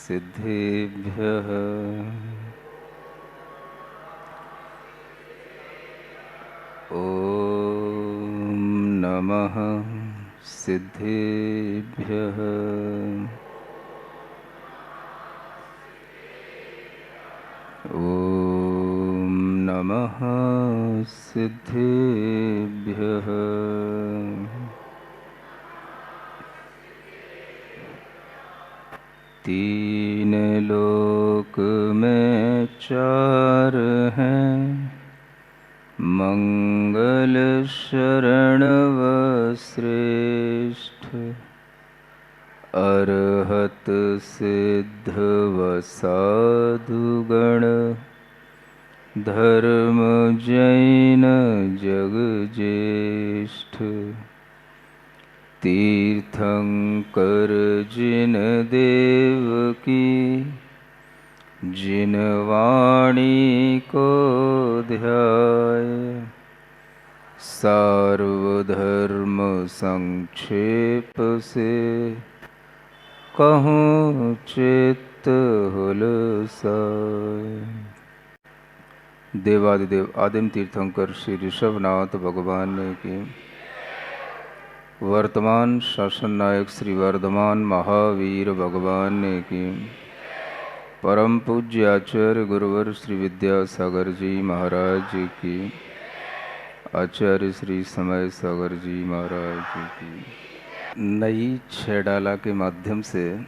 सिद्धेभ्यः ॐ नमः सिद्धेभ्यः ॐ नमः सिद्धेभ्यः तीन लोक में चार हैं, मंगल शरण व श्रेष्ठ, अरहत सिद्ध व साधुगण, धर्म जैन जग ज्येष्ठ। तीर्थंकर जिन देव की, जिन वाणी को ध्याय, सार्वधर्म संक्षेप से कहूँ चित्त हुलसाय। देवादिदेव आदिम तीर्थंकर श्री ऋषभनाथ भगवान की, वर्तमान शासन नायक श्री वर्धमान महावीर भगवान की, परम पूज्य आचार्य गुरुवर श्री विद्यासागर जी महाराज की, आचार्य श्री समय सागर जी महाराज की। नई छेडाला के माध्यम से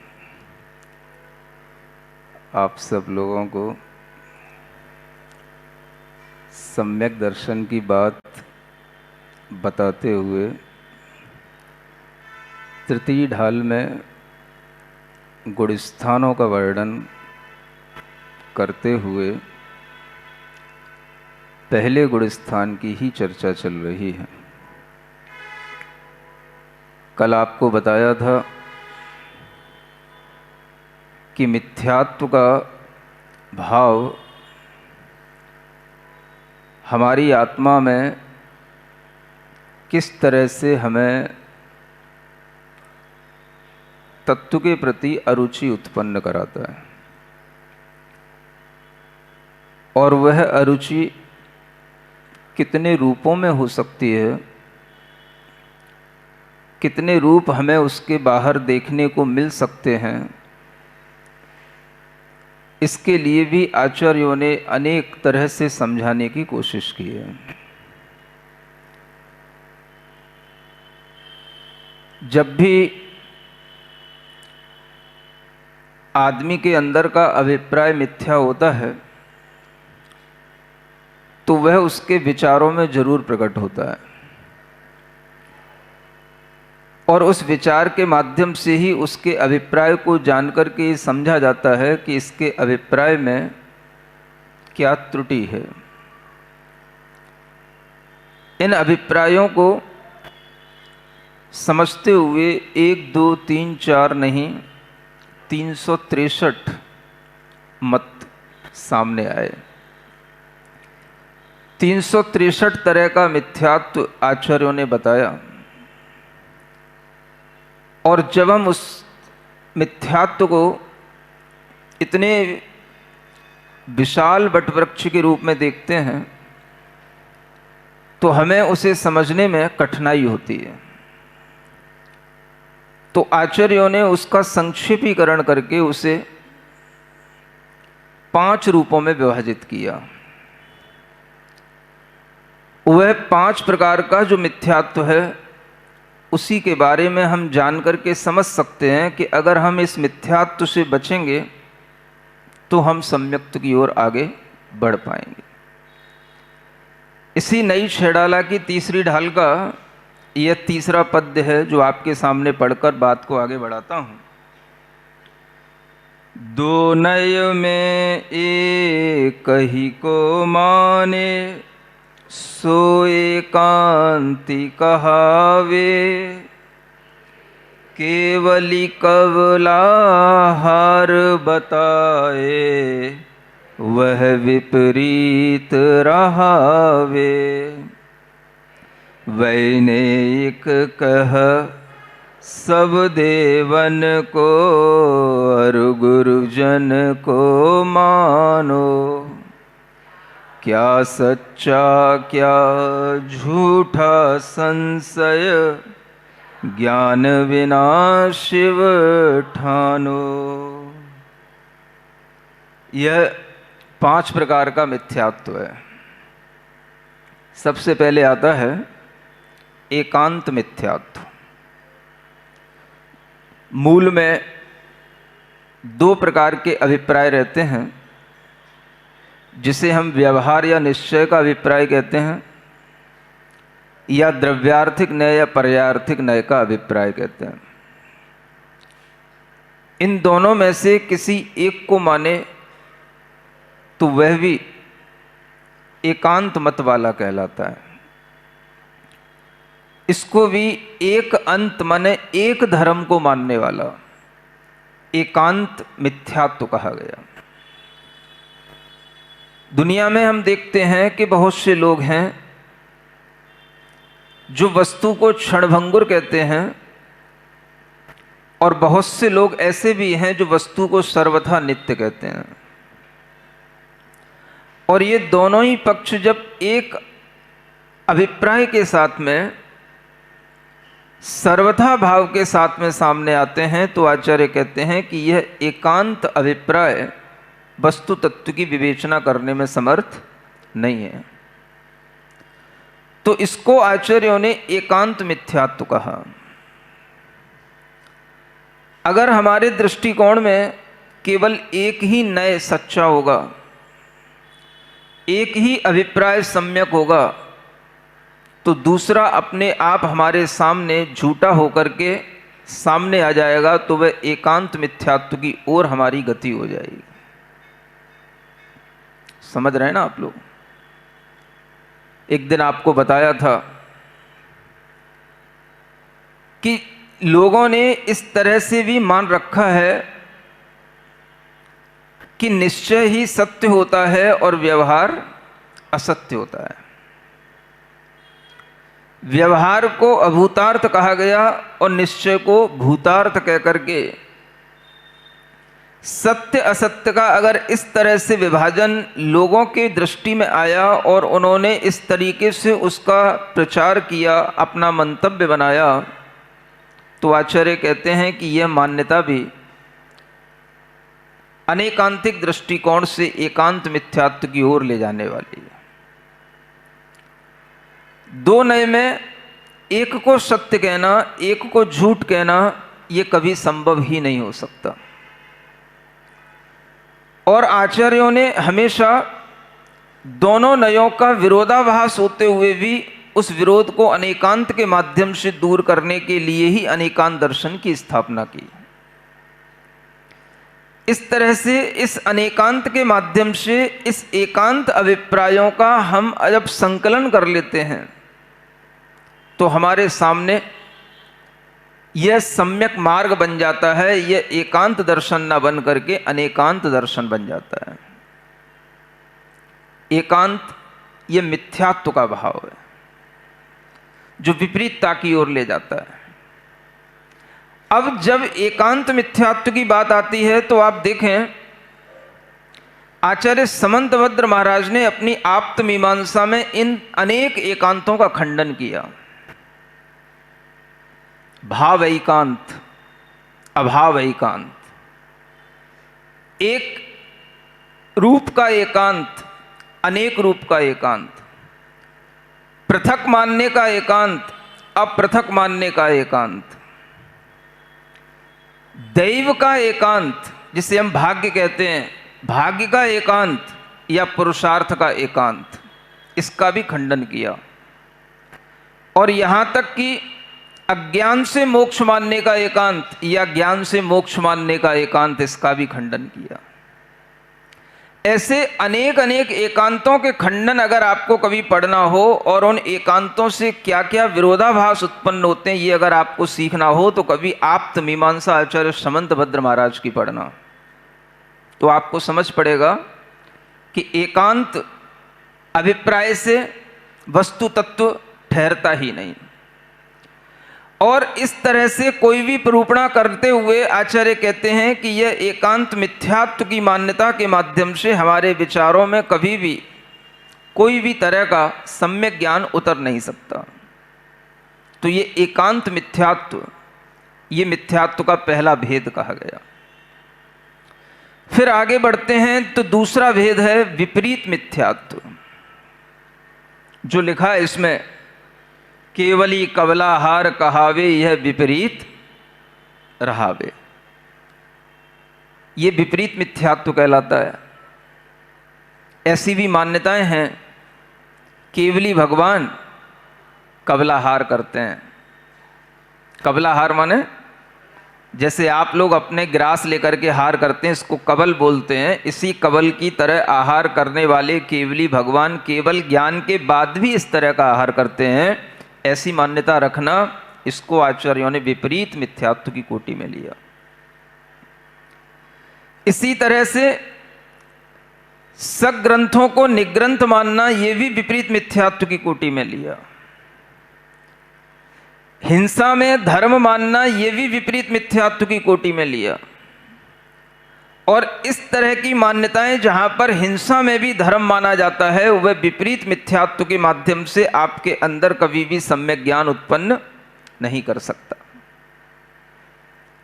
आप सब लोगों को सम्यक दर्शन की बात बताते हुए तृतीय ढाल में गुण स्थानों का वर्णन करते हुए पहले गुण स्थान की ही चर्चा चल रही है। कल आपको बताया था कि मिथ्यात्व का भाव हमारी आत्मा में किस तरह से हमें तत्व के प्रति अरुचि उत्पन्न कराता है, और वह अरुचि कितने रूपों में हो सकती है, कितने रूप हमें उसके बाहर देखने को मिल सकते हैं। इसके लिए भी आचार्यों ने अनेक तरह से समझाने की कोशिश की है। जब भी आदमी के अंदर का अभिप्राय मिथ्या होता है तो वह उसके विचारों में जरूर प्रकट होता है, और उस विचार के माध्यम से ही उसके अभिप्राय को जानकर के समझा जाता है कि इसके अभिप्राय में क्या त्रुटि है। इन अभिप्रायों को समझते हुए 1, 2, 3, 4 नहीं 363 मत सामने आए। 363 तरह का मिथ्यात्व आचार्यों ने बताया, और जब हम उस मिथ्यात्व को इतने विशाल वटवृक्ष के रूप में देखते हैं तो हमें उसे समझने में कठिनाई होती है। तो आचार्यों ने उसका संक्षेपीकरण करके उसे 5 रूपों में विभाजित किया। वह 5 प्रकार का जो मिथ्यात्व है उसी के बारे में हम जान करके समझ सकते हैं कि अगर हम इस मिथ्यात्व से बचेंगे तो हम सम्यक्त की ओर आगे बढ़ पाएंगे। इसी नई छेडाला की तीसरी ढाल का यह तीसरा पद्य है जो आपके सामने पढ़कर बात को आगे बढ़ाता हूं। दो नय में एक ही को माने, सो एकांति कहावे, केवली कवलाहार बताए, वह विपरीत रहावे। वैनेक कह सब देवन को पर गुरुजन को मानो, क्या सच्चा क्या झूठा संशय, ज्ञान बिना शिव ठानो। यह 5 प्रकार का मिथ्यात्व है। सबसे पहले आता है एकांत मिथ्यात्व। मूल में 2 प्रकार के अभिप्राय रहते हैं, जिसे हम व्यवहार या निश्चय का अभिप्राय कहते हैं, या द्रव्यार्थिक न्याय या पर्यार्थिक न्याय का अभिप्राय कहते हैं। इन दोनों में से किसी एक को माने तो वह भी एकांत मत वाला कहलाता है। इसको भी एक अंत माने एक धर्म को मानने वाला एकांत मिथ्यात्व कहा गया। दुनिया में हम देखते हैं कि बहुत से लोग हैं जो वस्तु को क्षणभंगुर कहते हैं, और बहुत से लोग ऐसे भी हैं जो वस्तु को सर्वथा नित्य कहते हैं। और ये दोनों ही पक्ष जब एक अभिप्राय के साथ में सर्वथा भाव के साथ में सामने आते हैं, तो आचार्य कहते हैं कि यह एकांत अभिप्राय वस्तु तत्व की विवेचना करने में समर्थ नहीं है। तो इसको आचार्यों ने एकांत मिथ्यात्व कहा। अगर हमारे दृष्टिकोण में केवल एक ही न्याय सच्चा होगा, एक ही अभिप्राय सम्यक होगा, तो दूसरा अपने आप हमारे सामने झूठा होकर के सामने आ जाएगा, तो वह एकांत मिथ्यात्व की ओर हमारी गति हो जाएगी। समझ रहे हैं ना आप लोग? एक दिन आपको बताया था कि लोगों ने इस तरह से भी मान रखा है कि निश्चय ही सत्य होता है और व्यवहार असत्य होता है। व्यवहार को अभूतार्थ कहा गया और निश्चय को भूतार्थ कहकर के सत्य असत्य का अगर इस तरह से विभाजन लोगों की दृष्टि में आया और उन्होंने इस तरीके से उसका प्रचार किया, अपना मंतव्य बनाया, तो आचार्य कहते हैं कि यह मान्यता भी अनेकांतिक दृष्टिकोण से एकांत मिथ्यात्व की ओर ले जाने वाली है। 2 नय में एक को सत्य कहना, एक को झूठ कहना, यह कभी संभव ही नहीं हो सकता। और आचार्यों ने हमेशा दोनों नयों का विरोधाभास होते हुए भी उस विरोध को अनेकांत के माध्यम से दूर करने के लिए ही अनेकांत दर्शन की स्थापना की। इस तरह से इस अनेकांत के माध्यम से इस एकांत अभिप्रायों का हम जब संकलन कर लेते हैं, तो हमारे सामने यह सम्यक मार्ग बन जाता है। यह एकांत दर्शन न बन करके अनेकांत दर्शन बन जाता है। एकांत यह मिथ्यात्व का भाव है जो विपरीतता की ओर ले जाता है। अब जब एकांत मिथ्यात्व की बात आती है तो आप देखें, आचार्य समंतभद्र महाराज ने अपनी आप्त मीमांसा में इन अनेक एकांतों का खंडन किया। भाव एकांत, अभाव एकांत, एक रूप का एकांत, अनेक रूप का एकांत, पृथक मानने का एकांत, अपृथक मानने का एकांत, दैव का एकांत जिसे हम भाग्य कहते हैं, भाग्य का एकांत या पुरुषार्थ का एकांत, इसका भी खंडन किया। और यहां तक कि अज्ञान से मोक्ष मानने का एकांत या ज्ञान से मोक्ष मानने का एकांत, इसका भी खंडन किया। ऐसे अनेक अनेक एकांतों के खंडन अगर आपको कभी पढ़ना हो और उन एकांतों से क्या क्या विरोधाभास उत्पन्न होते हैं ये अगर आपको सीखना हो, तो कभी आप्त मीमांसा आचार्य समंतभद्र महाराज की पढ़ना, तो आपको समझ पड़ेगा कि एकांत अभिप्राय से वस्तु तत्व ठहरता ही नहीं। और इस तरह से कोई भी प्रूपणा करते हुए आचार्य कहते हैं कि यह एकांत मिथ्यात्व की मान्यता के माध्यम से हमारे विचारों में कभी भी कोई भी तरह का सम्यक ज्ञान उतर नहीं सकता। तो ये एकांत मिथ्यात्व, ये मिथ्यात्व का पहला भेद कहा गया। फिर आगे बढ़ते हैं तो दूसरा भेद है विपरीत मिथ्यात्व, जो लिखा है इसमें, केवली कबलाहार कहावे यह विपरीत रहावे। ये विपरीत मिथ्यात्व कहलाता है। ऐसी भी मान्यताएं हैं, केवली भगवान कबलाहार करते हैं। कबलाहार माने जैसे आप लोग अपने ग्रास लेकर के हार करते हैं, इसको कबल बोलते हैं। इसी कबल की तरह आहार करने वाले केवली भगवान केवल ज्ञान के बाद भी इस तरह का आहार करते हैं। ऐसी मान्यता रखना, इसको आचार्यों ने विपरीत मिथ्यात्व की कोटि में लिया। इसी तरह से सग्रंथों को निग्रंथ मानना, यह भी विपरीत मिथ्यात्व की कोटि में लिया। हिंसा में धर्म मानना, यह भी विपरीत मिथ्यात्व की कोटि में लिया। और इस तरह की मान्यताएं जहां पर हिंसा में भी धर्म माना जाता है, वह विपरीत मिथ्यात्व के माध्यम से आपके अंदर कभी भी सम्यक ज्ञान उत्पन्न नहीं कर सकता।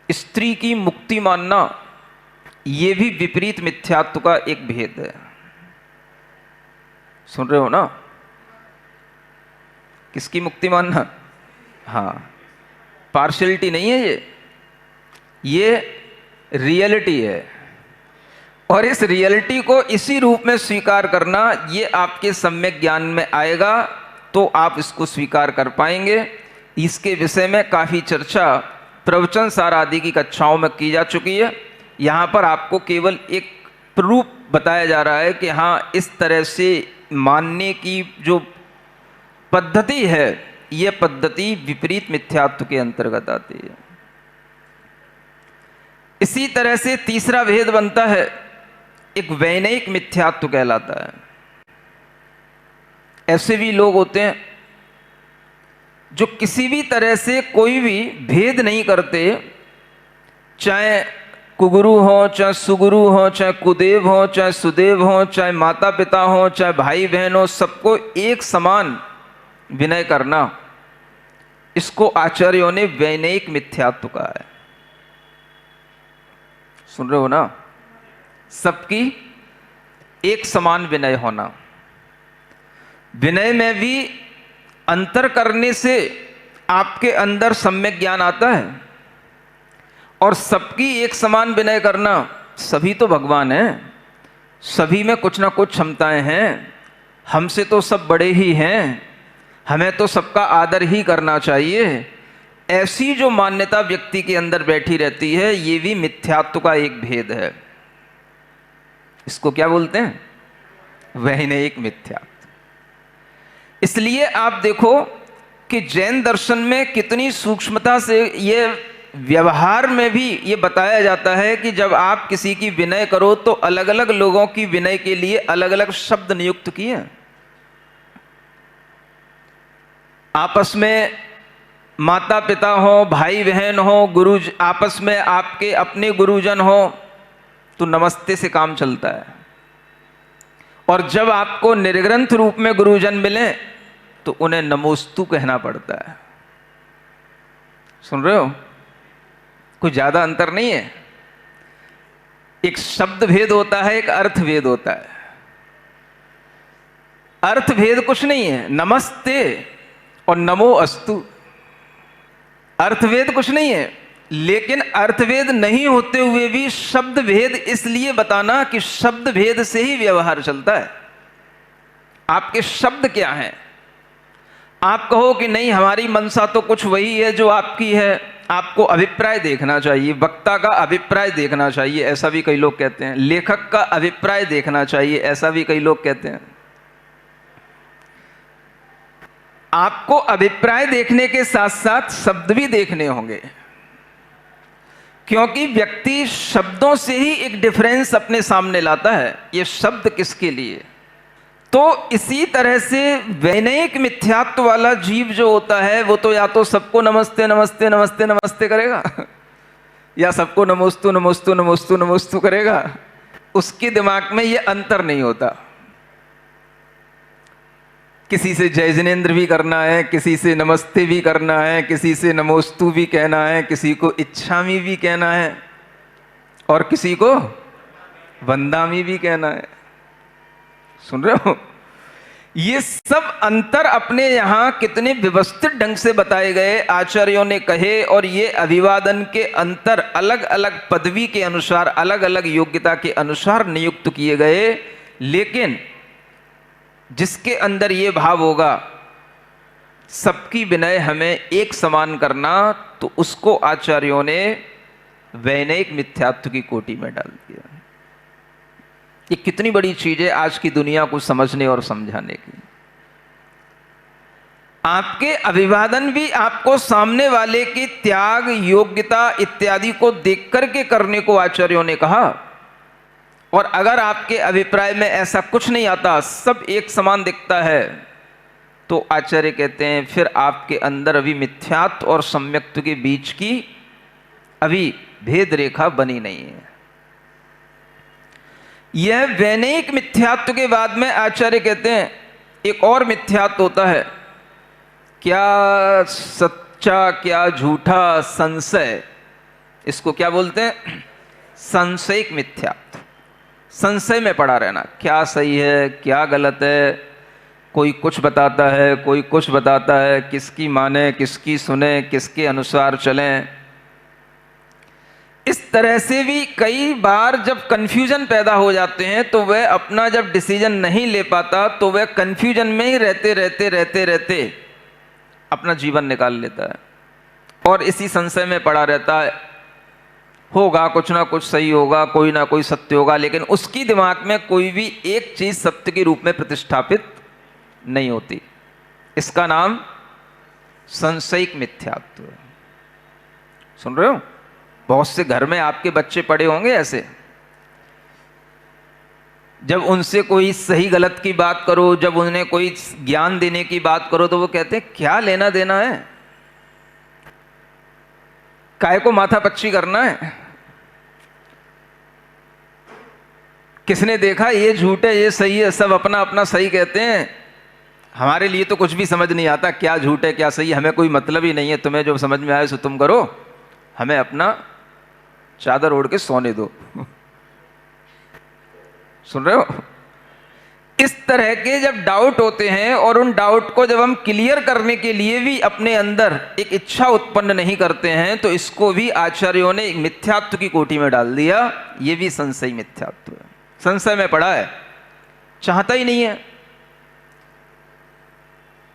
स्त्री की मुक्ति मानना, यह भी विपरीत मिथ्यात्व का एक भेद है। सुन रहे हो ना? किसकी मुक्ति मानना? हाँ, पार्शियलिटी नहीं है, ये रियलिटी है। और इस रियलिटी को इसी रूप में स्वीकार करना, ये आपके सम्यक ज्ञान में आएगा तो आप इसको स्वीकार कर पाएंगे। इसके विषय में काफ़ी चर्चा प्रवचन सार आदि की कक्षाओं में की जा चुकी है। यहाँ पर आपको केवल एक प्रूफ बताया जा रहा है कि हाँ, इस तरह से मानने की जो पद्धति है, यह पद्धति विपरीत मिथ्यात्व के अंतर्गत आती है। इसी तरह से तीसरा भेद बनता है, एक वैनयिक मिथ्यात्व कहलाता है। ऐसे भी लोग होते हैं जो किसी भी तरह से कोई भी भेद नहीं करते, चाहे कुगुरु हो, चाहे सुगुरु हो, चाहे कुदेव हो, चाहे सुदेव हो, चाहे माता पिता हो, चाहे भाई बहन हो, सबको एक समान विनय करना, इसको आचार्यों ने वैनयिक मिथ्यात्व कहा है। सुन रहे हो ना? सबकी एक समान विनय होना। विनय में भी अंतर करने से आपके अंदर सम्यक ज्ञान आता है। और सबकी एक समान विनय करना, सभी तो भगवान हैं, सभी में कुछ ना कुछ क्षमताएं हैं, हमसे तो सब बड़े ही हैं, हमें तो सबका आदर ही करना चाहिए। ऐसी जो मान्यता व्यक्ति के अंदर बैठी रहती है, ये भी मिथ्यात्व का एक भेद है। इसको क्या बोलते हैं? वैनयिक मिथ्यात्व। इसलिए आप देखो कि जैन दर्शन में कितनी सूक्ष्मता से ये व्यवहार में भी ये बताया जाता है कि जब आप किसी की विनय करो तो अलग अलग लोगों की विनय के लिए अलग अलग शब्द नियुक्त किए। आपस में माता पिता हो, भाई बहन हो, गुरु, आपस में आपके अपने गुरुजन हो तो नमस्ते से काम चलता है। और जब आपको निर्ग्रंथ रूप में गुरुजन मिले तो उन्हें नमोस्तु कहना पड़ता है। सुन रहे हो? कुछ ज्यादा अंतर नहीं है। एक शब्द भेद होता है, एक अर्थ भेद होता है। अर्थ भेद कुछ नहीं है, नमस्ते और नमो अस्तु, अर्थभेद कुछ नहीं है। लेकिन अर्थभेद नहीं होते हुए भी शब्द भेद इसलिए बताना कि शब्द भेद से ही व्यवहार चलता है। आपके शब्द क्या हैं? आप कहो कि नहीं, हमारी मनसा तो कुछ वही है जो आपकी है, आपको अभिप्राय देखना चाहिए, वक्ता का अभिप्राय देखना चाहिए, ऐसा भी कई लोग कहते हैं। लेखक का अभिप्राय देखना चाहिए, ऐसा भी कई लोग कहते हैं। आपको अभिप्राय देखने के साथ साथ शब्द भी देखने होंगे, क्योंकि व्यक्ति शब्दों से ही एक डिफरेंस अपने सामने लाता है। ये शब्द किसके लिए? तो इसी तरह से वैनयिक मिथ्यात्व वाला जीव जो होता है वो तो या तो सबको नमस्ते नमस्ते नमस्ते नमस्ते करेगा या सबको नमोस्तु नमोस्तु नमोस्तु नमोस्तु करेगा। उसके दिमाग में ये अंतर नहीं होता। किसी से जय जिनेन्द्र भी करना है, किसी से नमस्ते भी करना है, किसी से नमोस्तु भी कहना है, किसी को इच्छामी भी कहना है और किसी को वंदामी भी कहना है। सुन रहे हो? ये सब अंतर अपने यहां कितने व्यवस्थित ढंग से बताए गए, आचार्यों ने कहे। और ये अभिवादन के अंतर अलग अलग पदवी के अनुसार, अलग अलग योग्यता के अनुसार नियुक्त किए गए। लेकिन जिसके अंदर ये भाव होगा सबकी विनय हमें एक समान करना, तो उसको आचार्यों ने वैनयिक मिथ्यात्व की कोटि में डाल दिया। ये कितनी बड़ी चीज है आज की दुनिया को समझने और समझाने की। आपके अभिवादन भी आपको सामने वाले की त्याग, योग्यता इत्यादि को देख करके करने को आचार्यों ने कहा। और अगर आपके अभिप्राय में ऐसा कुछ नहीं आता, सब एक समान दिखता है, तो आचार्य कहते हैं फिर आपके अंदर अभी मिथ्यात्व और सम्यक्त्व के बीच की अभी भेद रेखा बनी नहीं है। यह वैनयिक मिथ्यात्व के बाद में आचार्य कहते हैं एक और मिथ्यात्व होता है, क्या सच्चा क्या झूठा संशय। इसको क्या बोलते हैं? संशयिक मिथ्यात्व। संशय में पड़ा रहना, क्या सही है क्या गलत है, कोई कुछ बताता है कोई कुछ बताता है, किसकी माने किसकी सुने, किसके अनुसार चलें। इस तरह से भी कई बार जब कंफ्यूजन पैदा हो जाते हैं तो वह अपना जब डिसीजन नहीं ले पाता तो वह कंफ्यूजन में ही रहते अपना जीवन निकाल लेता है और इसी संशय में पड़ा रहता है। होगा कुछ ना कुछ सही होगा, कोई ना कोई सत्य होगा, लेकिन उसकी दिमाग में कोई भी एक चीज सत्य के रूप में प्रतिष्ठापित नहीं होती। इसका नाम संशयिक मिथ्यात्व है। सुन रहे हो? बहुत से घर में आपके बच्चे पड़े होंगे ऐसे, जब उनसे कोई सही गलत की बात करो, जब उन्हें कोई ज्ञान देने की बात करो तो वो कहते हैं क्या लेना देना है, काय को माथा पच्ची करना है, किसने देखा ये झूठ है ये सही है, सब अपना अपना सही कहते हैं। हमारे लिए तो कुछ भी समझ नहीं आता, क्या झूठ है क्या सही, हमें कोई मतलब ही नहीं है, तुम्हें जो समझ में आए सो तुम करो, हमें अपना चादर ओढ़ के सोने दो। सुन रहे हो? इस तरह के जब डाउट होते हैं और उन डाउट को जब हम क्लियर करने के लिए भी अपने अंदर एक इच्छा उत्पन्न नहीं करते हैं, तो इसको भी आचार्यों ने एक मिथ्यात्व की कोटि में डाल दिया। ये भी संशय मिथ्यात्व है। संशय में पड़ा है, चाहता ही नहीं है।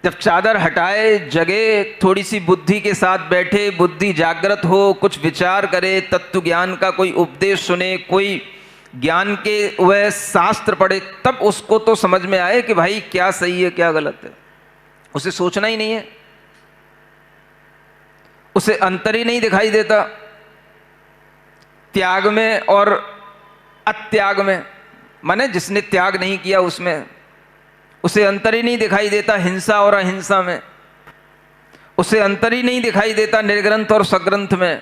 जब चादर हटाए, जगे, थोड़ी सी बुद्धि के साथ बैठे, बुद्धि जागृत हो, कुछ विचार करे, तत्व ज्ञान का कोई उपदेश सुने, कोई ज्ञान के वह शास्त्र पढ़े, तब उसको तो समझ में आए कि भाई क्या सही है क्या गलत है। उसे सोचना ही नहीं है, उसे अंतर ही नहीं दिखाई देता त्याग में और अत्याग में। माने जिसने त्याग नहीं किया उसमें उसे अंतर ही नहीं दिखाई देता हिंसा और अहिंसा में, उसे अंतर ही नहीं दिखाई देता निर्ग्रंथ और सग्रंथ में।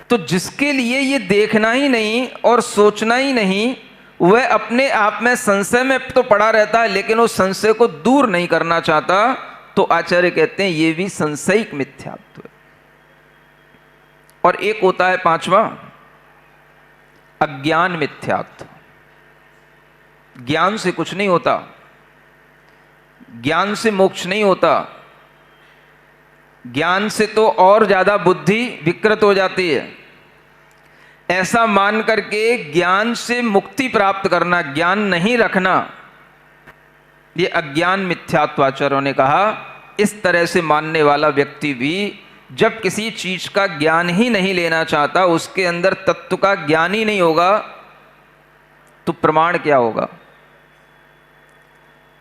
तो जिसके लिए ये देखना ही नहीं और सोचना ही नहीं, वह अपने आप में संशय में तो पड़ा रहता है, लेकिन उस संशय को दूर नहीं करना चाहता। तो आचार्य कहते हैं ये भी संशयिक मिथ्यात्व है। और एक होता है पांचवा, अज्ञान मिथ्यात्व। ज्ञान से कुछ नहीं होता, ज्ञान से मोक्ष नहीं होता, ज्ञान से तो और ज्यादा बुद्धि विकृत हो जाती है। ऐसा मान करके ज्ञान से मुक्ति प्राप्त करना, ज्ञान नहीं रखना, ये अज्ञान मिथ्यात्वाचार्यों ने कहा। इस तरह से मानने वाला व्यक्ति भी जब किसी चीज का ज्ञान ही नहीं लेना चाहता, उसके अंदर तत्व का ज्ञान ही नहीं होगा, तो प्रमाण क्या होगा?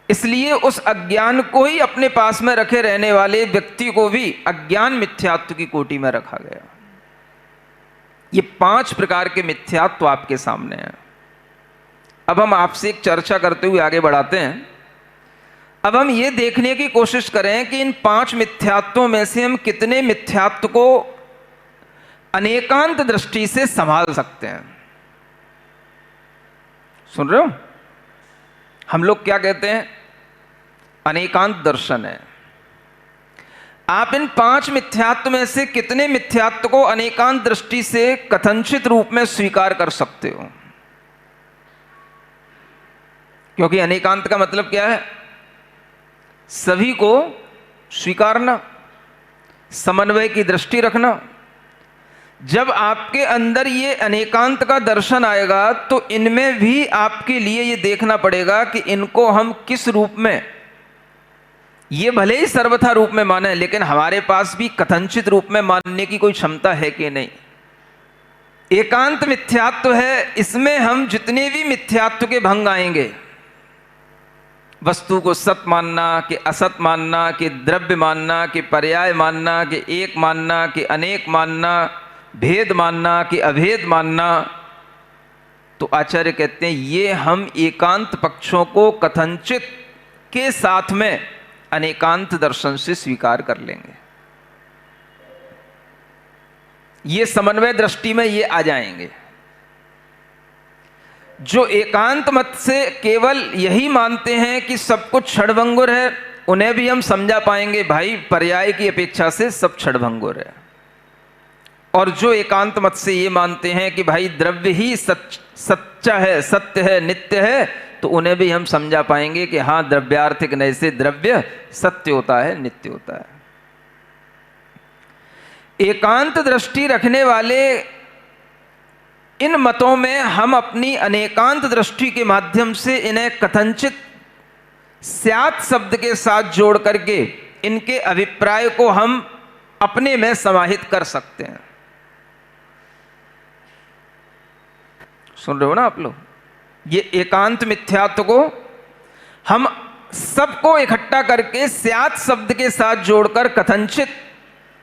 इसलिए उस अज्ञान को ही अपने पास में रखे रहने वाले व्यक्ति को भी अज्ञान मिथ्यात्व की कोटि में रखा गया। ये 5 प्रकार के मिथ्यात्व आपके सामने हैं। अब हम आपसे एक चर्चा करते हुए आगे बढ़ाते हैं। अब हम ये देखने की कोशिश करें कि इन 5 मिथ्यात्वों में से हम कितने मिथ्यात्व को अनेकांत दृष्टि से संभाल सकते हैं। सुन रहे हो? हम लोग क्या कहते हैं? अनेकांत दर्शन है। आप इन 5 मिथ्यात्व में से कितने मिथ्यात्व को अनेकांत दृष्टि से कथनचित रूप में स्वीकार कर सकते हो? क्योंकि अनेकांत का मतलब क्या है? सभी को स्वीकारना, समन्वय की दृष्टि रखना। जब आपके अंदर ये अनेकांत का दर्शन आएगा तो इनमें भी आपके लिए ये देखना पड़ेगा कि इनको हम किस रूप में, ये भले ही सर्वथा रूप में माने, लेकिन हमारे पास भी कथनचित रूप में मानने की कोई क्षमता है कि नहीं। एकांत मिथ्यात्व है, इसमें हम जितने भी मिथ्यात्व के भंग आएंगे, वस्तु को सत मानना, कि असत मानना, कि द्रव्य मानना, कि पर्याय मानना, कि एक मानना, कि अनेक मानना, भेद मानना, कि अभेद मानना, तो आचार्य कहते हैं ये हम एकांत पक्षों को कथनचित के साथ में अनेकांत दर्शन से स्वीकार कर लेंगे। ये समन्वय दृष्टि में ये आ जाएंगे। जो एकांत मत से केवल यही मानते हैं कि सब कुछ क्षणभंगुर है, उन्हें भी हम समझा पाएंगे भाई पर्याय की अपेक्षा से सब क्षणभंगुर है। और जो एकांत मत से ये मानते हैं कि भाई द्रव्य ही सच्चा है, सत्य है, नित्य है, तो उन्हें भी हम समझा पाएंगे कि हाँ, द्रव्यार्थिक नय से द्रव्य सत्य होता है, नित्य होता है। एकांत दृष्टि रखने वाले इन मतों में हम अपनी अनेकांत दृष्टि के माध्यम से इन्हें कथनचित स्यात् शब्द के साथ जोड़ करके इनके अभिप्राय को हम अपने में समाहित कर सकते हैं। सुन रहे हो ना आप लोग? ये एकांत मिथ्यात्व को हम सबको इकट्ठा करके स्यात् शब्द के साथ जोड़कर कथनचित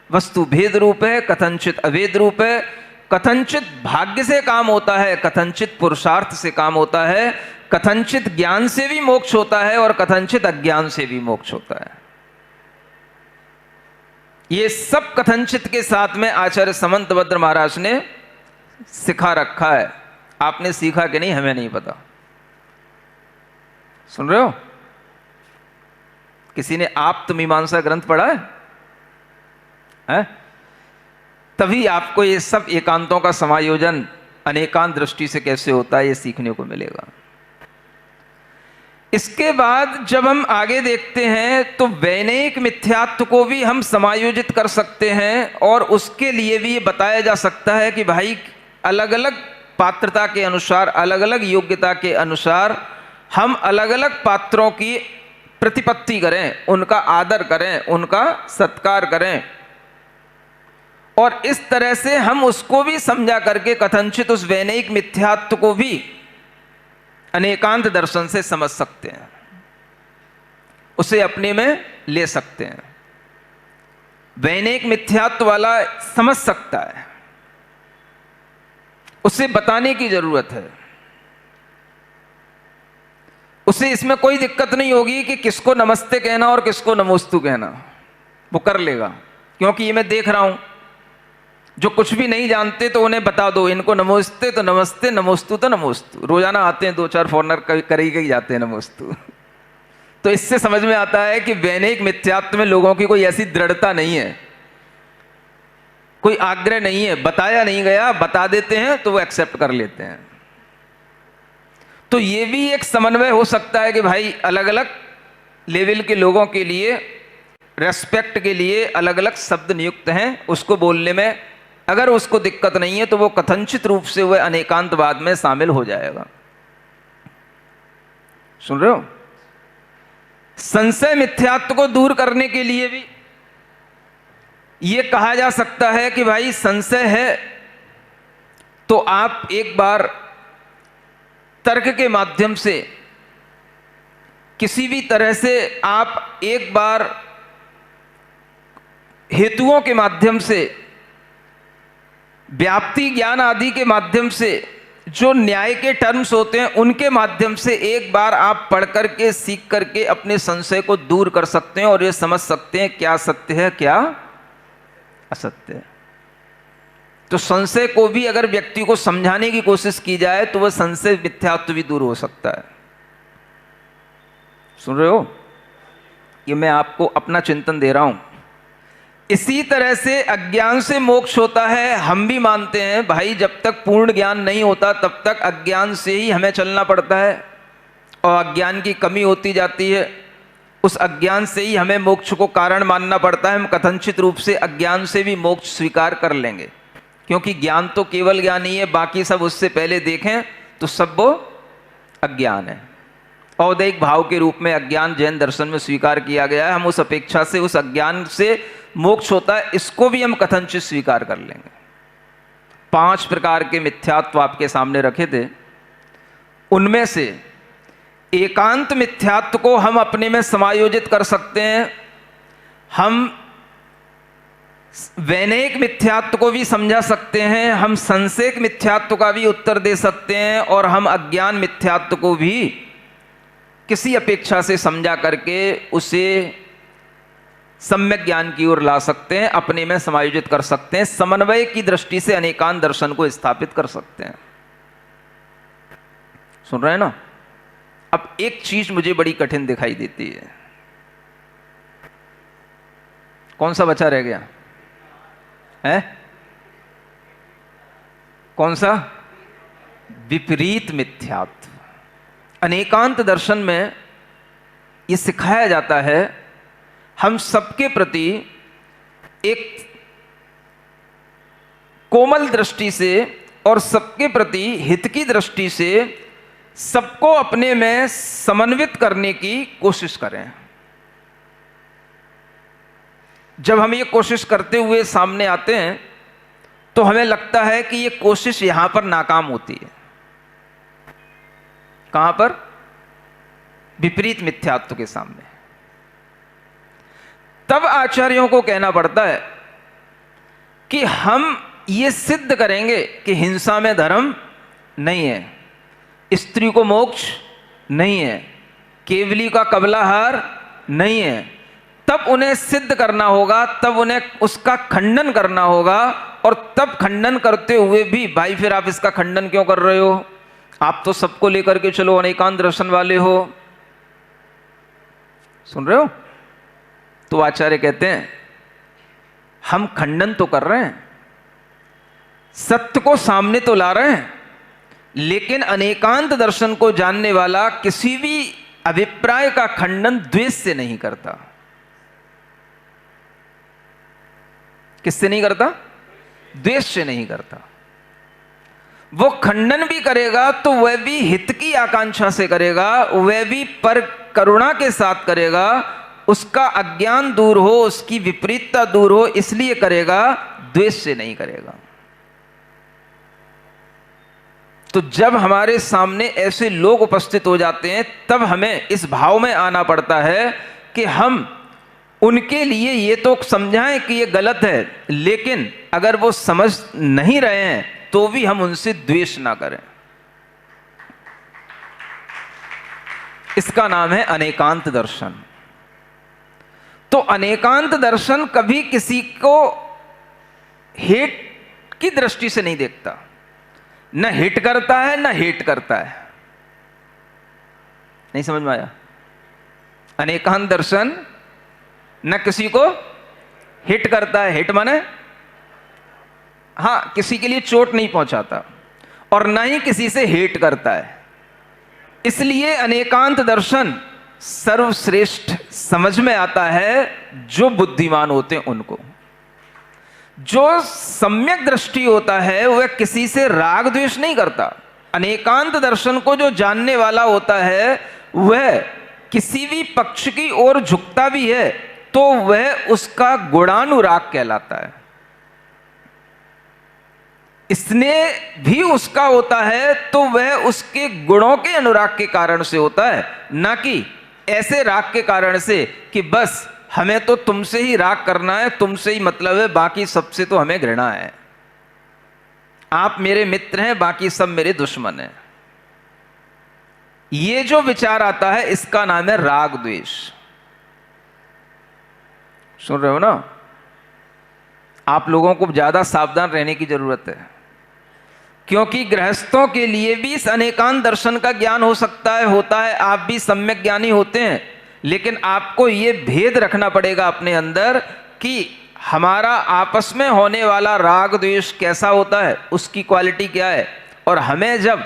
वस्तु भेद रूप है, कथनचित अभेद रूप है, कथनचित भाग्य से काम होता है, कथनचित पुरुषार्थ से काम होता है, कथनचित ज्ञान से भी मोक्ष होता है और कथनचित अज्ञान से भी मोक्ष होता है। ये सब कथनचित के साथ में आचार्य समंतभद्र महाराज ने सिखा रखा है। आपने सीखा कि नहीं हमें नहीं पता। सुन रहे हो? किसी ने आप्तमीमांसा ग्रंथ पढ़ा है? तभी आपको ये सब एकांतों का समायोजन अनेकांत दृष्टि से कैसे होता है ये सीखने को मिलेगा। इसके बाद जब हम आगे देखते हैं तो वैनयिक मिथ्यात्व को भी हम समायोजित कर सकते हैं और उसके लिए भी ये बताया जा सकता है कि भाई अलग अलग पात्रता के अनुसार, अलग अलग योग्यता के अनुसार हम अलग अलग पात्रों की प्रतिपत्ति करें, उनका आदर करें, उनका सत्कार करें, और इस तरह से हम उसको भी समझा करके कथनचित उस वैनयिक मिथ्यात्व को भी अनेकांत दर्शन से समझ सकते हैं, उसे अपने में ले सकते हैं। वैनयिक मिथ्यात्व वाला समझ सकता है, उसे बताने की जरूरत है। उसे इसमें कोई दिक्कत नहीं होगी कि किसको नमस्ते कहना और किसको नमोस्तु कहना, वो कर लेगा। क्योंकि ये मैं देख रहा हूं, जो कुछ भी नहीं जानते तो उन्हें बता दो, इनको नमस्ते तो नमस्ते, नमोस्तु तो नमोस्तु। रोजाना आते हैं 2-4 फॉरनर कर ही जाते हैं नमोस्तु। तो इससे समझ में आता है कि वैनयिक मिथ्यात्व में लोगों की कोई ऐसी दृढ़ता नहीं है, कोई आग्रह नहीं है, बताया नहीं गया, बता देते हैं तो वो एक्सेप्ट कर लेते हैं। तो ये भी एक समन्वय हो सकता है कि भाई अलग अलग लेवल के लोगों के लिए रेस्पेक्ट के लिए अलग अलग शब्द नियुक्त हैं, उसको बोलने में अगर उसको दिक्कत नहीं है तो वो कथनचित रूप से वह अनेकांतवाद में शामिल हो जाएगा। सुन रहे हो? संशय मिथ्यात्व को दूर करने के लिए भी ये कहा जा सकता है कि भाई संशय है तो आप एक बार तर्क के माध्यम से, किसी भी तरह से आप एक बार हेतुओं के माध्यम से, व्याप्ति ज्ञान आदि के माध्यम से जो न्याय के टर्म्स होते हैं उनके माध्यम से एक बार आप पढ़ करके सीख करके अपने संशय को दूर कर सकते हैं और ये समझ सकते हैं क्या सत्य है क्या असत्य है। तो संशय को भी अगर व्यक्ति को समझाने की कोशिश की जाए तो वह संशय मिथ्यात्व भी दूर हो सकता है। सुन रहे हो? ये मैं आपको अपना चिंतन दे रहा हूं। इसी तरह से अज्ञान से मोक्ष होता है। हम भी मानते हैं भाई, जब तक पूर्ण ज्ञान नहीं होता तब तक अज्ञान से ही हमें चलना पड़ता है और अज्ञान की कमी होती जाती है। उस अज्ञान से ही हमें मोक्ष को कारण मानना पड़ता है। हम कथनचित रूप से अज्ञान से भी मोक्ष स्वीकार कर लेंगे, क्योंकि ज्ञान तो केवल ज्ञान ही है, बाकी सब उससे पहले देखें तो सब वो अज्ञान है। औदैहिक भाव के रूप में अज्ञान जैन दर्शन में स्वीकार किया गया है। हम उस अपेक्षा से उस अज्ञान से मोक्ष होता है, इसको भी हम कथनचित स्वीकार कर लेंगे। 5 प्रकार के मिथ्यात्व आपके सामने रखे थे। उनमें से एकांत मिथ्यात्व को हम अपने में समायोजित कर सकते हैं। हम वैनयिक मिथ्यात्व को भी समझा सकते हैं, हम संशयिक मिथ्यात्व का भी उत्तर दे सकते हैं, और हम अज्ञान मिथ्यात्व को भी किसी अपेक्षा से समझा करके उसे सम्यक ज्ञान की ओर ला सकते हैं, अपने में समायोजित कर सकते हैं, समन्वय की दृष्टि से अनेकांत दर्शन को स्थापित कर सकते हैं। सुन रहे हैं ना? अब एक चीज मुझे बड़ी कठिन दिखाई देती है। कौन सा बचा रह गया है? कौन सा? विपरीत मिथ्यात्व। अनेकांत दर्शन में यह सिखाया जाता है हम सबके प्रति एक कोमल दृष्टि से और सबके प्रति हित की दृष्टि से सबको अपने में समन्वित करने की कोशिश करें। जब हम ये कोशिश करते हुए सामने आते हैं तो हमें लगता है कि ये कोशिश यहां पर नाकाम होती है। कहां पर? विपरीत मिथ्यात्व के सामने। तब आचार्यों को कहना पड़ता है कि हम ये सिद्ध करेंगे कि हिंसा में धर्म नहीं है, स्त्री को मोक्ष नहीं है, केवली का कबलाहार नहीं है। तब उन्हें सिद्ध करना होगा, तब उन्हें उसका खंडन करना होगा, और तब खंडन करते हुए भी भाई फिर आप इसका खंडन क्यों कर रहे हो? आप तो सबको लेकर के चलो, अनेकांत दर्शन वाले हो। सुन रहे हो? तो आचार्य कहते हैं हम खंडन तो कर रहे हैं, सत्य को सामने तो ला रहे हैं, लेकिन अनेकांत दर्शन को जानने वाला किसी भी अभिप्राय का खंडन द्वेष से नहीं करता। किससे नहीं करता? द्वेष से नहीं करता। वो खंडन भी करेगा तो वह भी हित की आकांक्षा से करेगा, वह भी पर करुणा के साथ करेगा, उसका अज्ञान दूर हो, उसकी विपरीतता दूर हो, इसलिए करेगा, द्वेष से नहीं करेगा। तो जब हमारे सामने ऐसे लोग उपस्थित हो जाते हैं तब हमें इस भाव में आना पड़ता है कि हम उनके लिए ये तो समझाएं कि ये गलत है, लेकिन अगर वो समझ नहीं रहे हैं तो भी हम उनसे द्वेष ना करें। इसका नाम है अनेकांत दर्शन। तो अनेकांत दर्शन कभी किसी को हेट की दृष्टि से नहीं देखता, न हिट करता है न हेट करता है। नहीं समझ में आया? अनेकांत दर्शन न किसी को हिट करता है, हिट माने हां किसी के लिए चोट नहीं पहुंचाता, और न ही किसी से हेट करता है। इसलिए अनेकांत दर्शन सर्वश्रेष्ठ समझ में आता है जो बुद्धिमान होते हैं उनको। जो सम्यक दृष्टि होता है वह किसी से राग द्वेष नहीं करता। अनेकांत दर्शन को जो जानने वाला होता है वह किसी भी पक्ष की ओर झुकता भी है तो वह उसका गुणानुराग कहलाता है। स्नेह भी उसका होता है तो वह उसके गुणों के अनुराग के कारण से होता है, ना कि ऐसे राग के कारण से कि बस हमें तो तुमसे ही राग करना है, तुमसे ही मतलब है, बाकी सबसे तो हमें घृणा है। आप मेरे मित्र हैं, बाकी सब मेरे दुश्मन हैं। ये जो विचार आता है इसका नाम है राग द्वेष। सुन रहे हो ना? आप लोगों को ज्यादा सावधान रहने की जरूरत है, क्योंकि गृहस्थों के लिए भी इस अनेकांत दर्शन का ज्ञान हो सकता है, होता है, आप भी सम्यक ज्ञानी होते हैं, लेकिन आपको यह भेद रखना पड़ेगा अपने अंदर कि हमारा आपस में होने वाला राग द्वेष कैसा होता है, उसकी क्वालिटी क्या है। और हमें जब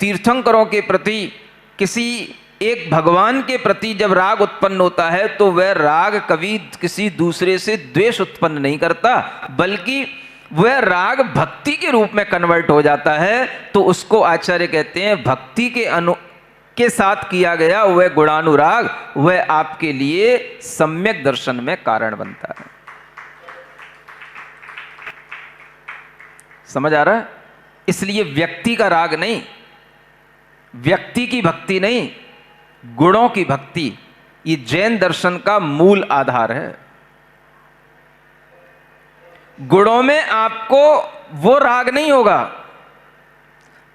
तीर्थंकरों के प्रति, किसी एक भगवान के प्रति जब राग उत्पन्न होता है तो वह राग कभी किसी दूसरे से द्वेष उत्पन्न नहीं करता, बल्कि वह राग भक्ति के रूप में कन्वर्ट हो जाता है। तो उसको आचार्य कहते हैं भक्ति के साथ किया गया वह गुणानुराग, वह आपके लिए सम्यक दर्शन में कारण बनता है। समझ आ रहा है? इसलिए व्यक्ति का राग नहीं, व्यक्ति की भक्ति नहीं, गुणों की भक्ति, ये जैन दर्शन का मूल आधार है। गुणों में आपको वो राग नहीं होगा।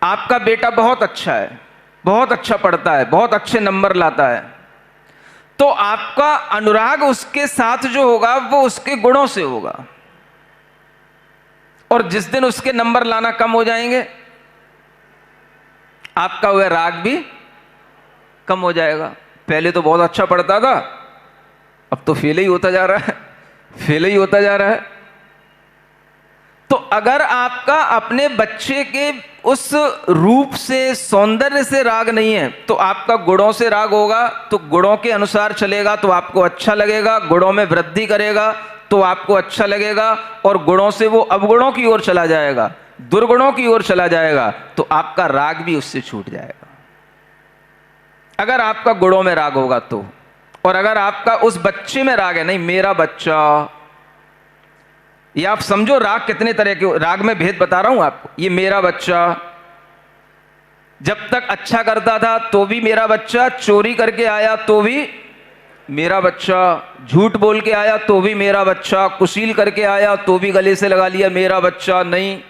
आपका बेटा बहुत अच्छा है, बहुत अच्छा पढ़ता है, बहुत अच्छे नंबर लाता है, तो आपका अनुराग उसके साथ जो होगा वो उसके गुणों से होगा। और जिस दिन उसके नंबर लाना कम हो जाएंगे, आपका वह राग भी कम हो जाएगा। पहले तो बहुत अच्छा पढ़ता था, अब तो फेल ही होता जा रहा है, फेल ही होता जा रहा है। तो अगर आपका अपने बच्चे के उस रूप से, सौंदर्य से राग नहीं है, तो आपका गुणों से राग होगा, तो गुणों के अनुसार चलेगा तो आपको अच्छा लगेगा, गुणों में वृद्धि करेगा तो आपको अच्छा लगेगा, और गुणों से वो अवगुणों की ओर चला जाएगा, दुर्गुणों की ओर चला जाएगा, तो आपका राग भी उससे छूट जाएगा। अगर आपका गुणों में राग होगा तो, और अगर आपका उस बच्चे में राग है, नहीं मेरा बच्चा, ये आप समझो राग कितने तरह के, राग में भेद बता रहा हूं आपको। ये मेरा बच्चा, जब तक अच्छा करता था तो भी मेरा बच्चा, चोरी करके आया तो भी मेरा बच्चा, झूठ बोल के आया तो भी मेरा बच्चा, कुशील करके आया तो भी गले से लगा लिया मेरा बच्चा, नहीं।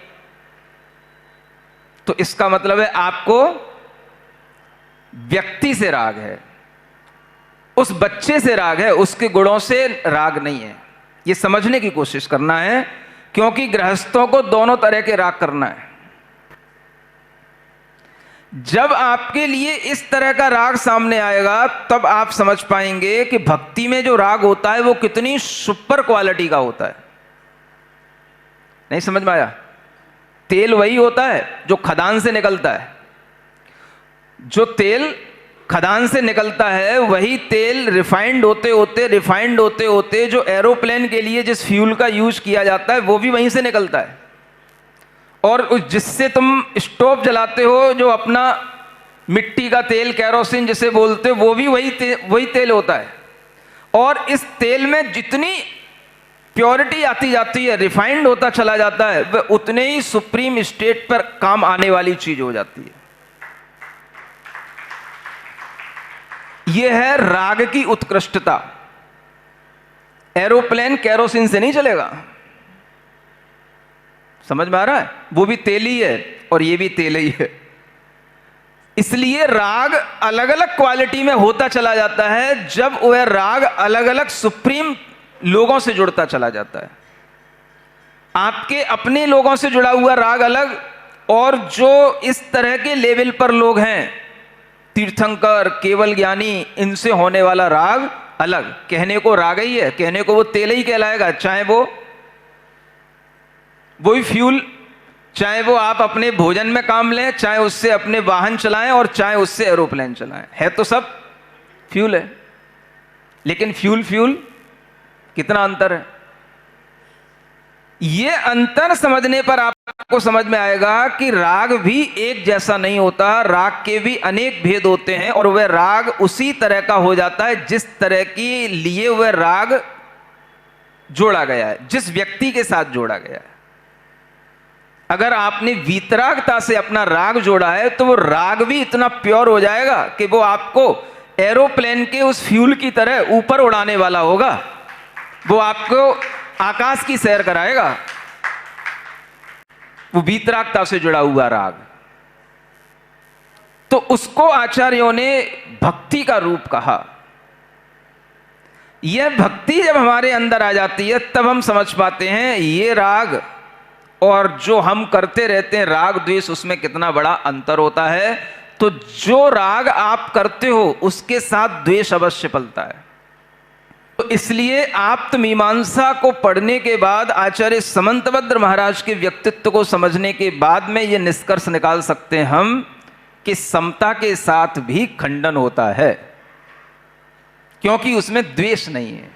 तो इसका मतलब है आपको व्यक्ति से राग है, उस बच्चे से राग है, उसके गुणों से राग नहीं है। ये समझने की कोशिश करना है, क्योंकि गृहस्थों को दोनों तरह के राग करना है। जब आपके लिए इस तरह का राग सामने आएगा तब आप समझ पाएंगे कि भक्ति में जो राग होता है वो कितनी सुपर क्वालिटी का होता है। नहीं समझ में आया? तेल वही होता है जो खदान से निकलता है, जो तेल खदान से निकलता है वही तेल रिफाइंड होते होते जो एरोप्लेन के लिए जिस फ्यूल का यूज किया जाता है वो भी वहीं से निकलता है। और जिससे तुम स्टोव जलाते हो, जो अपना मिट्टी का तेल, केरोसिन जिसे बोलते हो, वो भी वही तेल होता है। और इस तेल में जितनी प्योरिटी आती जाती है, रिफाइंड होता चला जाता है, वह उतने ही सुप्रीम स्टेट पर काम आने वाली चीज हो जाती है। यह है राग की उत्कृष्टता। एरोप्लेन केरोसिन से नहीं चलेगा, समझ में आ रहा है? वो भी तेल ही है और ये भी तेल ही है। इसलिए राग अलग अलग क्वालिटी में होता चला जाता है जब वह राग अलग अलग सुप्रीम लोगों से जुड़ता चला जाता है। आपके अपने लोगों से जुड़ा हुआ राग अलग, और जो इस तरह के लेवल पर लोग हैं, तीर्थंकर, केवल ज्ञानी, इनसे होने वाला राग अलग। कहने को राग ही है, कहने को वो तेल ही कहलाएगा, चाहे वो वही फ्यूल, चाहे वो आप अपने भोजन में काम लें, चाहे उससे अपने वाहन चलाएं, और चाहे उससे एरोप्लेन चलाएं, है तो सब फ्यूल है। लेकिन फ्यूल कितना अंतर है? ये अंतर समझने पर आपको समझ में आएगा कि राग भी एक जैसा नहीं होता, राग के भी अनेक भेद होते हैं, और वह राग उसी तरह का हो जाता है जिस तरह के लिए वह राग जोड़ा गया है, जिस व्यक्ति के साथ जोड़ा गया है। अगर आपने वीतरागता से अपना राग जोड़ा है तो वो राग भी इतना प्योर हो जाएगा कि वो आपको एरोप्लेन के उस फ्यूल की तरह ऊपर उड़ाने वाला होगा, वो आपको आकाश की सैर कराएगा। वो वीतरागता से जुड़ा हुआ राग। तो उसको आचार्यों ने भक्ति का रूप कहा। यह भक्ति जब हमारे अंदर आ जाती है तब हम समझ पाते हैं ये राग और जो हम करते रहते हैं राग द्वेष, उसमें कितना बड़ा अंतर होता है। तो जो राग आप करते हो उसके साथ द्वेष अवश्य पलता है। तो इसलिए आप्तमीमांसा को पढ़ने के बाद, आचार्य समंतभद्र महाराज के व्यक्तित्व को समझने के बाद में यह निष्कर्ष निकाल सकते हैं हम कि समता के साथ भी खंडन होता है, क्योंकि उसमें द्वेष नहीं है।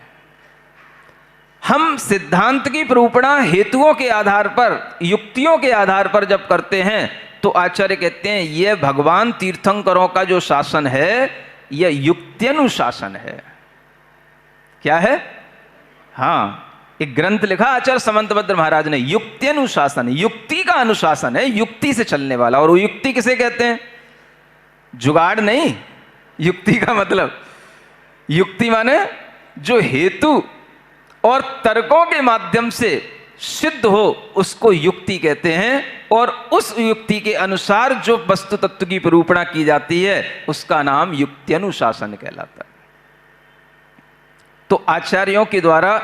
हम सिद्धांत की प्रूपणा हेतुओं के आधार पर, युक्तियों के आधार पर जब करते हैं तो आचार्य कहते हैं यह भगवान तीर्थंकरों का जो शासन है यह युक्त्यनुशासन है। क्या है? हाँ, एक ग्रंथ लिखा आचार्य समंतभद्र महाराज ने, युक्त्यनुशासन, युक्ति का अनुशासन है, युक्ति से चलने वाला। और वो युक्ति किसे कहते हैं? जुगाड़ नहीं। युक्ति का मतलब, युक्ति माने जो हेतु और तर्कों के माध्यम से सिद्ध हो उसको युक्ति कहते हैं। और उस युक्ति के अनुसार जो वस्तु तत्व की निरूपणा की जाती है उसका नाम युक्त्यनुशासन कहलाता है। तो आचार्यों के द्वारा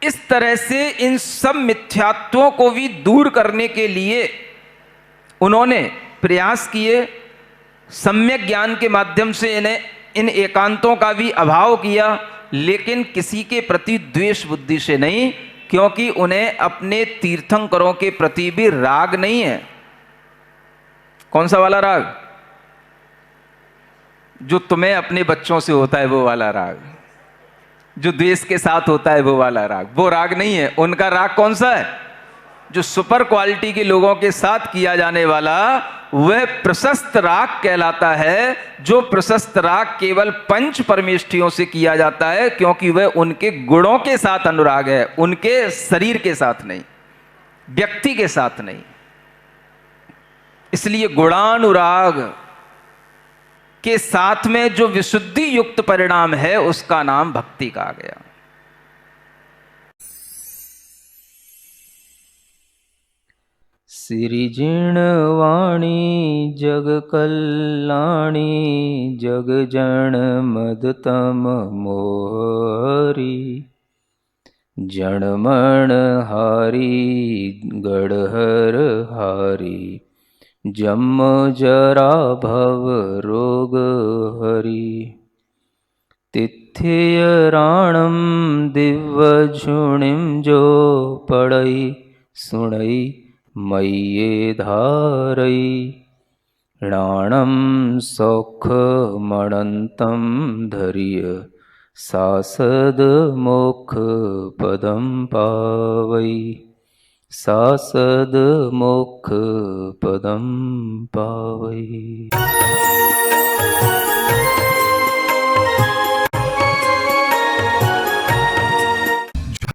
इस तरह से इन सब मिथ्यात्वों को भी दूर करने के लिए उन्होंने प्रयास किए। सम्यक ज्ञान के माध्यम से इन्हें इन एकांतों का भी अभाव किया, लेकिन किसी के प्रति द्वेष बुद्धि से नहीं, क्योंकि उन्हें अपने तीर्थंकरों के प्रति भी राग नहीं है। कौन सा वाला राग? जो तुम्हें अपने बच्चों से होता है वो वाला राग, जो द्वेष के साथ होता है वो वाला राग, वो राग नहीं है। उनका राग कौन सा है? जो सुपर क्वालिटी के लोगों के साथ किया जाने वाला वह प्रशस्त राग कहलाता है। जो प्रशस्त राग केवल पंच परमेष्ठियों से किया जाता है, क्योंकि वह उनके गुणों के साथ अनुराग है, उनके शरीर के साथ नहीं, व्यक्ति के साथ नहीं। इसलिए गुणानुराग के साथ में जो विशुद्धि युक्त परिणाम है उसका नाम भक्ति कहा गया। सिरिजिणवाणी जग कल्याणी जग जन मदतम मोहरी जणमण हारी गढ़हर हारी जम जरा भव रोग हरि तिथ्य राणम दिव्य झुणिम जो पड़ई सुणई मय्ये धारई राणम सौख मणंतम धर्य सासद मोक्ष पदम पावई सासद मोक्ष पदम पावई।